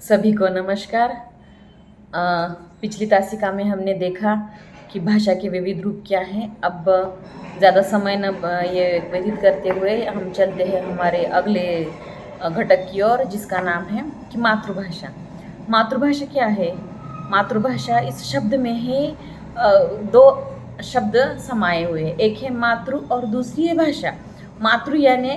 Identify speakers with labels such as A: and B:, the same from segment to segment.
A: सभी को नमस्कार। अ, पिछली तासिका में हमने देखा कि भाषा के विविध रूप क्या हैं। अब ज़्यादा समय न ये व्यतीत करते हुए हम चलते हैं हमारे अगले घटक की ओर, जिसका नाम है कि मातृभाषा। मातृभाषा क्या है? मातृभाषा इस शब्द में ही दो शब्द समाये हुए हैं। एक है मातृ और दूसरी है भाषा। मातृ यानी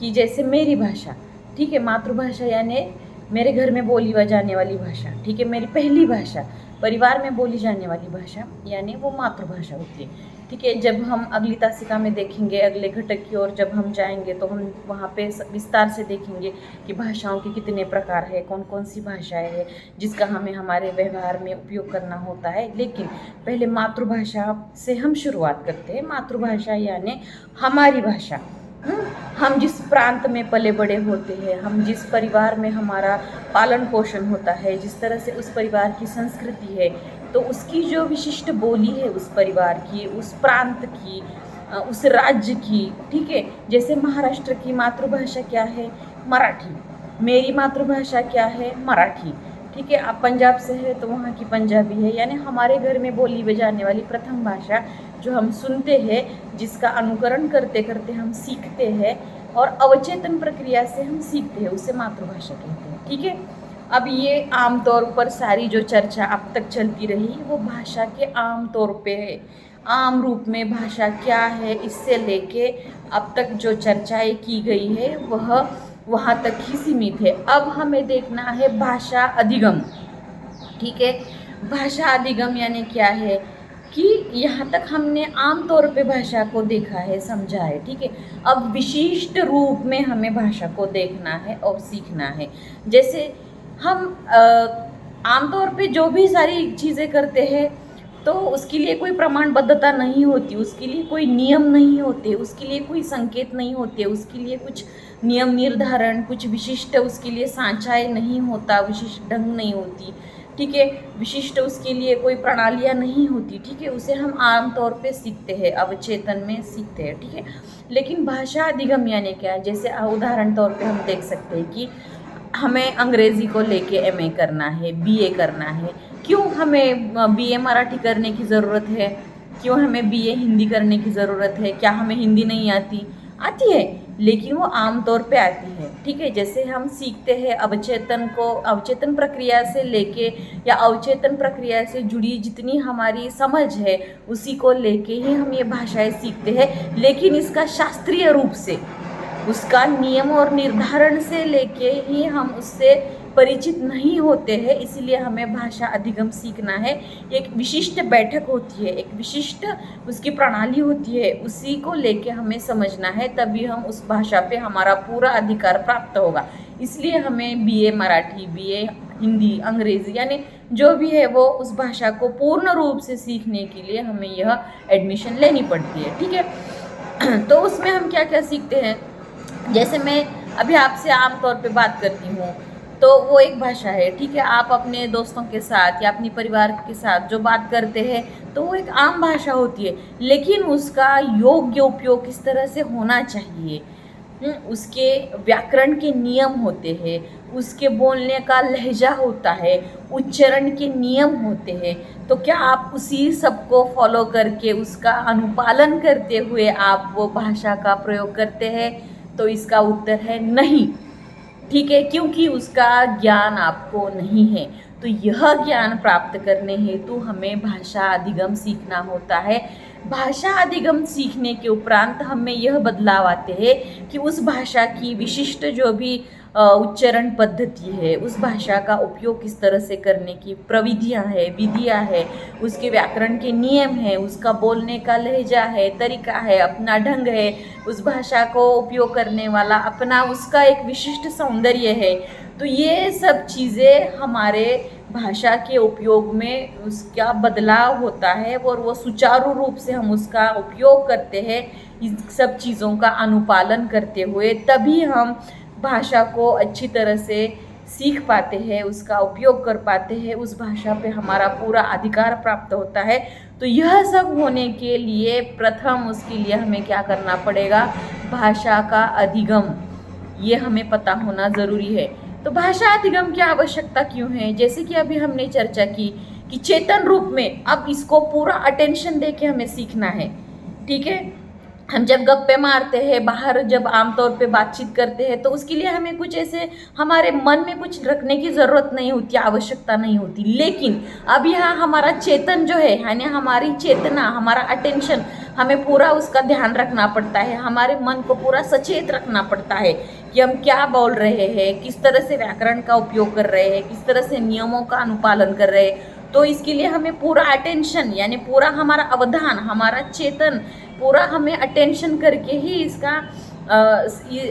A: कि जैसे मेरी भाषा, ठीक है। मातृभाषा यानी मेरे घर में बोली जाने वाली भाषा, ठीक है, मेरी पहली भाषा, परिवार में बोली जाने वाली भाषा, यानी वो मातृभाषा होती है, ठीक है। जब हम अगली तासिका में देखेंगे, अगले घटक की ओर जब हम जाएंगे, तो हम वहाँ पे विस्तार से देखेंगे कि भाषाओं के कितने प्रकार है, कौन कौन सी भाषाएं हैं जिसका हमें हमारे व्यवहार में उपयोग करना होता है। लेकिन पहले मातृभाषा से हम शुरुआत करते हैं। मातृभाषा यानी हमारी भाषा। हम जिस प्रांत में पले बड़े होते हैं, हम जिस परिवार में हमारा पालन पोषण होता है, जिस तरह से उस परिवार की संस्कृति है, तो उसकी जो विशिष्ट बोली है उस परिवार की, उस प्रांत की, उस राज्य की, ठीक है। जैसे महाराष्ट्र की मातृभाषा क्या है? मराठी। मेरी मातृभाषा क्या है? मराठी, ठीक है। आप पंजाब से है तो वहाँ की पंजाबी है। यानी हमारे घर में बोली जाने वाली प्रथम भाषा जो हम सुनते हैं, जिसका अनुकरण करते करते हम सीखते हैं और अवचेतन प्रक्रिया से हम सीखते हैं, उसे मातृभाषा कहते हैं, ठीक है। अब ये आमतौर पर सारी जो चर्चा अब तक चलती रही वो भाषा के आम तौर पे है। आम रूप में भाषा क्या है, इससे लेके अब तक जो चर्चाएं की गई है वह वहाँ तक ही सीमित है। अब हमें देखना है भाषा अधिगम, ठीक है। भाषा अधिगम यानी क्या है कि यहाँ तक हमने आम तौर पे भाषा को देखा है, समझा है, ठीक है। अब विशिष्ट रूप में हमें भाषा को देखना है और सीखना है। जैसे हम आमतौर पे जो भी सारी चीज़ें करते हैं, तो उसके लिए कोई प्रमाणबद्धता नहीं होती, उसके लिए कोई नियम नहीं होते, उसके लिए कोई संकेत नहीं होते, उसके लिए कुछ नियम निर्धारण, कुछ विशिष्ट उसके लिए सांचाएँ नहीं होता, विशिष्ट ढंग नहीं होती, ठीक है। विशिष्ट उसके लिए कोई प्रणालियाँ नहीं होती, ठीक है। उसे हम आम तौर पे सीखते हैं, अवचेतन में सीखते हैं, ठीक है। लेकिन भाषा अधिगम यानी क्या है? जैसे उदाहरण तौर पे हम देख सकते हैं कि हमें अंग्रेज़ी को लेके एमए करना है, बीए करना है। क्यों हमें बीए मराठी करने की ज़रूरत है? क्यों हमें बीए हिंदी करने की ज़रूरत है? क्या हमें हिंदी नहीं आती? आती है, लेकिन वो आम तौर पे आती है, ठीक है। जैसे हम सीखते हैं अवचेतन को, अवचेतन प्रक्रिया से लेके या अवचेतन प्रक्रिया से जुड़ी जितनी हमारी समझ है, उसी को लेके ही हम ये भाषाएं सीखते हैं। लेकिन इसका शास्त्रीय रूप से, उसका नियम और निर्धारण से लेके ही हम उससे परिचित नहीं होते हैं। इसीलिए हमें भाषा अधिगम सीखना है। एक विशिष्ट बैठक होती है, एक विशिष्ट उसकी प्रणाली होती है, उसी को लेके हमें समझना है, तभी हम उस भाषा पे हमारा पूरा अधिकार प्राप्त होगा। इसलिए हमें बीए मराठी, बीए हिंदी, अंग्रेज़ी, यानी जो भी है वो उस भाषा को पूर्ण रूप से सीखने के लिए हमें यह एडमिशन लेनी पड़ती है, ठीक है। तो उसमें हम क्या क्या सीखते हैं? जैसे मैं अभी आपसे आम तौर पे बात करती हूँ, तो वो एक भाषा है, ठीक है। आप अपने दोस्तों के साथ या अपने परिवार के साथ जो बात करते हैं, तो वो एक आम भाषा होती है। लेकिन उसका योग्य उपयोग किस तरह से होना चाहिए, उसके व्याकरण के नियम होते हैं, उसके बोलने का लहजा होता है, उच्चारण के नियम होते हैं। तो क्या आप उसी सबको फॉलो करके, उसका अनुपालन करते हुए आप वो भाषा का प्रयोग करते हैं? तो इसका उत्तर है नहीं, ठीक है, क्योंकि उसका ज्ञान आपको नहीं है। तो यह ज्ञान प्राप्त करने हेतु हमें भाषा अधिगम सीखना होता है। भाषा अधिगम सीखने के उपरांत हमें यह बदलाव आते हैं कि उस भाषा की विशिष्ट जो भी उच्चारण पद्धति है, उस भाषा का उपयोग किस तरह से करने की प्रविधियां है, विधियां है, उसके व्याकरण के नियम है, उसका बोलने का लहजा है, तरीका है, अपना ढंग है, उस भाषा को उपयोग करने वाला अपना उसका एक विशिष्ट सौंदर्य है। तो ये सब चीज़ें हमारे भाषा के उपयोग में उसका बदलाव होता है और वो सुचारू रूप से हम उसका उपयोग करते हैं। इन सब चीज़ों का अनुपालन करते हुए तभी हम भाषा को अच्छी तरह से सीख पाते हैं, उसका उपयोग कर पाते हैं, उस भाषा पे हमारा पूरा अधिकार प्राप्त होता है। तो यह सब होने के लिए प्रथम उसके लिए हमें क्या करना पड़ेगा? भाषा का अधिगम, ये हमें पता होना ज़रूरी है। तो भाषा अधिगम की आवश्यकता क्यों है? जैसे कि अभी हमने चर्चा की कि चेतन रूप में अब इसको पूरा अटेंशन दे के हमें सीखना है, ठीक है। हम जब गप्पे मारते हैं बाहर, जब आमतौर पे बातचीत करते हैं, तो उसके लिए हमें कुछ ऐसे हमारे मन में कुछ रखने की ज़रूरत नहीं होती, आवश्यकता नहीं होती। लेकिन अब यहाँ हमारा चेतन जो है, यानी हमारी चेतना, हमारा अटेंशन, हमें पूरा उसका ध्यान रखना पड़ता है, हमारे मन को पूरा सचेत रखना पड़ता है कि हम क्या बोल रहे हैं, किस तरह से व्याकरण का उपयोग कर रहे हैं, किस तरह से नियमों का अनुपालन कर रहे हैं। तो इसके लिए हमें पूरा अटेंशन, यानी पूरा हमारा अवधान, हमारा चेतन पूरा हमें अटेंशन करके ही इसका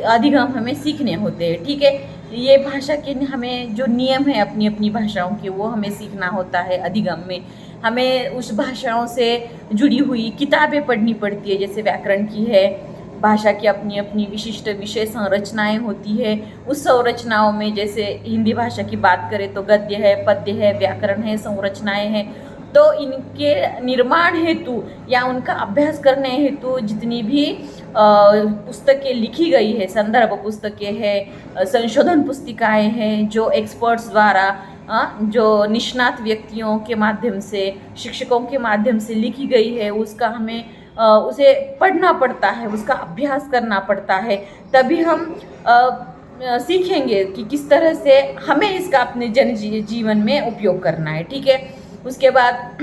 A: अधिगम हमें सीखने होते हैं, ठीक है। ये भाषा के हमें जो नियम है अपनी अपनी भाषाओं के, वो हमें सीखना होता है अधिगम में। हमें उस भाषाओं से जुड़ी हुई किताबें पढ़नी पड़ती है, जैसे व्याकरण की है, भाषा की अपनी अपनी विशिष्ट विषय संरचनाएं होती है। उस संरचनाओं में जैसे हिंदी भाषा की बात करें तो गद्य है, पद्य है, व्याकरण है, संरचनाएं हैं। तो इनके निर्माण हेतु या उनका अभ्यास करने हेतु जितनी भी पुस्तकें लिखी गई है, संदर्भ पुस्तकें हैं, संशोधन पुस्तिकाएं हैं, जो एक्सपर्ट्स द्वारा, जो निष्णात व्यक्तियों के माध्यम से, शिक्षकों के माध्यम से लिखी गई है, उसका हमें उसे पढ़ना पड़ता है, उसका अभ्यास करना पड़ता है। तभी हम सीखेंगे कि किस तरह से हमें इसका अपने जीवन में उपयोग करना है, ठीक है। उसके बाद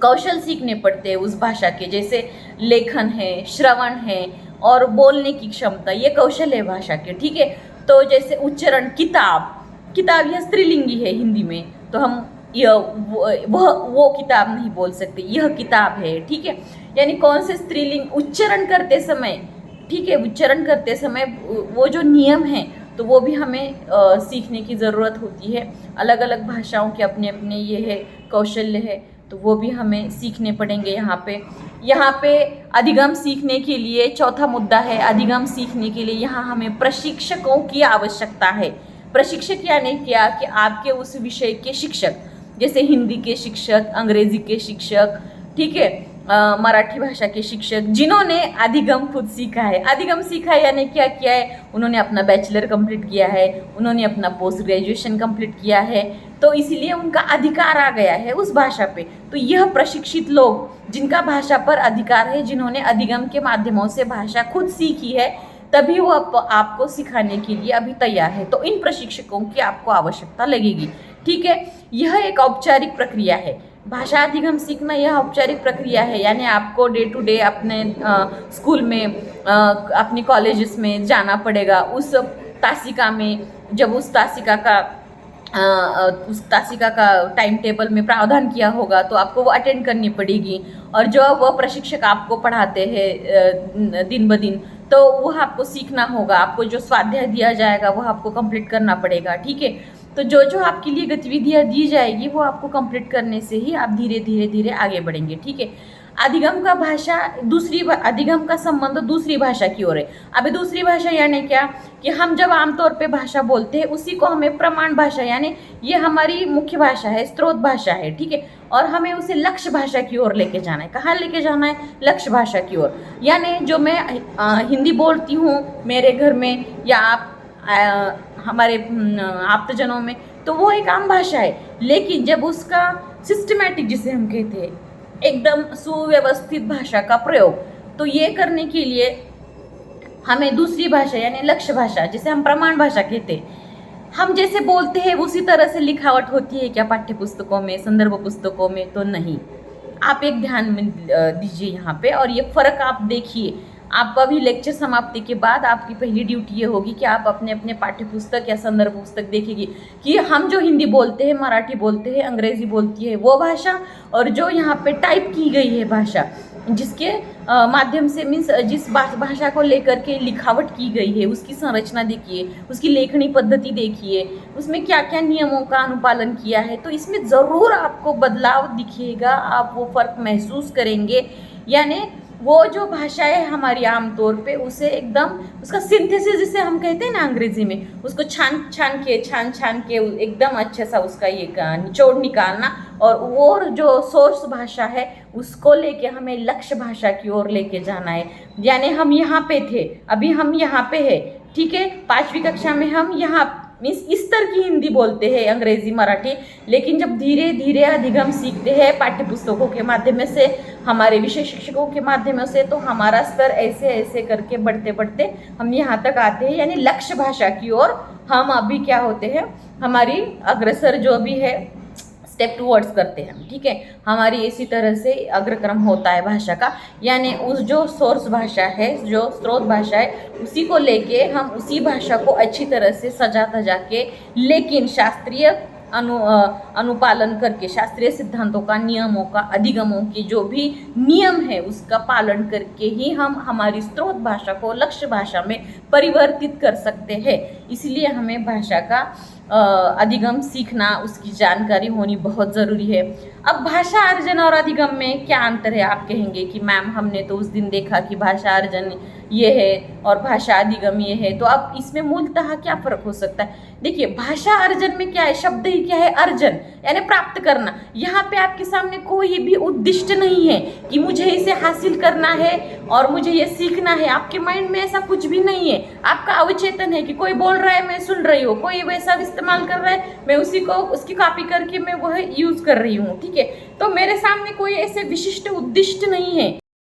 A: कौशल सीखने पड़ते हैं उस भाषा के, जैसे लेखन है, श्रवण है और बोलने की क्षमता, ये कौशल है भाषा के, ठीक है। तो जैसे उच्चारण, किताब यह स्त्रीलिंगी है हिंदी में, तो हम यह वो किताब नहीं बोल सकते, यह किताब है, ठीक है। यानी कौन से स्त्रीलिंग उच्चारण करते समय, ठीक है, उच्चारण करते समय वो जो नियम है तो वो भी हमें सीखने की ज़रूरत होती है। अलग अलग भाषाओं के अपने अपने ये है कौशल्य है, तो वो भी हमें सीखने पड़ेंगे। यहाँ पे अधिगम सीखने के लिए चौथा मुद्दा है, अधिगम सीखने के लिए यहाँ हमें प्रशिक्षकों की आवश्यकता है। प्रशिक्षक यानी क्या कि आपके उस विषय के शिक्षक, जैसे हिंदी के शिक्षक, अंग्रेजी के शिक्षक, ठीक है, मराठी भाषा के शिक्षक, जिन्होंने अधिगम खुद सीखा है। अधिगम सीखा है यानी क्या किया है, उन्होंने अपना बैचलर कंप्लीट किया है, उन्होंने अपना पोस्ट ग्रेजुएशन कंप्लीट किया है, तो इसलिए उनका अधिकार आ गया है उस भाषा पे। तो यह प्रशिक्षित लोग जिनका भाषा पर अधिकार है, जिन्होंने अधिगम के माध्यमों से भाषा खुद सीखी है, तभी वो आपको सिखाने के लिए अभी तैयार है। तो इन प्रशिक्षकों की आपको आवश्यकता लगेगी, ठीक है। यह एक औपचारिक प्रक्रिया है, भाषा अधिगम सीखना यह औपचारिक प्रक्रिया है। यानी आपको डे टू डे अपने स्कूल में, अपनी कॉलेजेस में जाना पड़ेगा। उस तासिका में, जब उस तासिका का टाइम टेबल में प्रावधान किया होगा तो आपको वो अटेंड करनी पड़ेगी। और जो वह प्रशिक्षक आपको पढ़ाते हैं दिन ब दिन, तो वह आपको सीखना होगा। आपको जो स्वाध्याय दिया जाएगा वह आपको कंप्लीट करना पड़ेगा, ठीक है। तो जो आपके लिए गतिविधियाँ दी जाएगी वो आपको कंप्लीट करने से ही आप धीरे आगे बढ़ेंगे, ठीक है। अधिगम का संबंध दूसरी भाषा की ओर है। अभी दूसरी भाषा यानी क्या कि हम जब आमतौर पे भाषा बोलते हैं उसी को हमें प्रमाण भाषा, यानी ये हमारी मुख्य भाषा है, स्रोत भाषा है, ठीक है। और हमें उसे लक्ष्य भाषा की ओर लेके जाना है। कहाँ लेके जाना है? लक्ष्य भाषा की ओर। यानी जो मैं हिंदी बोलती हूँ मेरे घर में या आप हमारे आप्तजनों में, तो वो एक आम भाषा है। लेकिन जब उसका सिस्टमैटिक, जिसे हम कहते हैं, एकदम सुव्यवस्थित भाषा का प्रयोग, तो ये करने के लिए हमें दूसरी भाषा यानी लक्ष्य भाषा, जिसे हम प्रमाण भाषा कहते हैं, हम जैसे बोलते हैं उसी तरह से लिखावट होती है क्या पाठ्य पुस्तकों में, संदर्भ पुस्तकों में? तो नहीं। आप एक ध्यान में दीजिए यहाँ पे, और ये फ़र्क आप देखिए। आप अभी लेक्चर समाप्ति के बाद आपकी पहली ड्यूटी ये होगी कि आप अपने अपने पाठ्य पुस्तक या संदर्भ पुस्तक देखेंगे कि हम जो हिंदी बोलते हैं, मराठी बोलते हैं, अंग्रेजी बोलती है वो भाषा, और जो यहाँ पे टाइप की गई है भाषा, जिसके माध्यम से मीन्स जिस भाषा को लेकर के लिखावट की गई है, उसकी संरचना देखिए, उसकी लेखनी पद्धति देखिए, उसमें क्या क्या नियमों का अनुपालन किया है। तो इसमें ज़रूर आपको बदलाव दिखेगा, आप वो फ़र्क महसूस करेंगे। यानी वो जो भाषा है हमारी आमतौर पे, उसे एकदम उसका सिंथेसिस जिसे हम कहते हैं ना अंग्रेजी में, उसको छान छान के एकदम अच्छे सा उसका ये निचोड़ निकालना, और वो जो सोर्स भाषा है उसको लेके हमें लक्ष्य भाषा की ओर लेके जाना है। यानी हम यहाँ पे थे, अभी हम यहाँ पे है, ठीक है। 5वीं कक्षा में हम यहाँ मीन्स इस स्तर की हिंदी बोलते हैं, अंग्रेजी मराठी। लेकिन जब धीरे धीरे अधिगम सीखते हैं पाठ्य पुस्तकों के माध्यम से, हमारे विषय शिक्षकों के माध्यम से, तो हमारा स्तर ऐसे ऐसे करके बढ़ते बढ़ते हम यहाँ तक आते हैं, यानी लक्ष्य भाषा की ओर हम अभी क्या होते हैं, हमारी अग्रसर जो भी है स्टेप टूवर्ड्स करते हैं, ठीक है। हमारी इसी तरह से अग्रक्रम होता है भाषा का, यानी उस जो सोर्स भाषा है, जो स्रोत भाषा है, उसी को लेके हम उसी भाषा को अच्छी तरह से सजा धजा के, लेकिन शास्त्रीय अनुपालन करके, शास्त्रीय सिद्धांतों का, नियमों का, अधिगमों के जो भी नियम है उसका पालन करके ही हम हमारी स्रोत भाषा को लक्ष्य भाषा में परिवर्तित कर सकते हैं। इसलिए हमें भाषा का अधिगम सीखना, उसकी जानकारी होनी बहुत ज़रूरी है। अब भाषा अर्जन और अधिगम में क्या अंतर है? आप कहेंगे कि मैम हमने तो उस दिन देखा कि भाषा अर्जन ये है और भाषा अधिगम ये है, तो अब इसमें मूलतः क्या फ़र्क हो सकता है? देखिए, भाषा अर्जन में क्या है, शब्द ही क्या है, अर्जन, यानी प्राप्त करना। यहाँ पे आपके सामने कोई भी उद्दिष्ट नहीं है कि मुझे इसे हासिल करना है और मुझे ये सीखना है। आपके माइंड में ऐसा कुछ भी नहीं है। आपका अवचेतन है कि कोई बोल रहा है, मैं सुन रही हूँ, कोई वैसा इस्तेमाल कर रहा है, मैं उसी को, उसकी कॉपी करके मैं वह यूज़ कर रही हूँ, ठीक है। तो मेरे सामने कोई ऐसे विशिष्ट उद्दिष्ट नहीं है।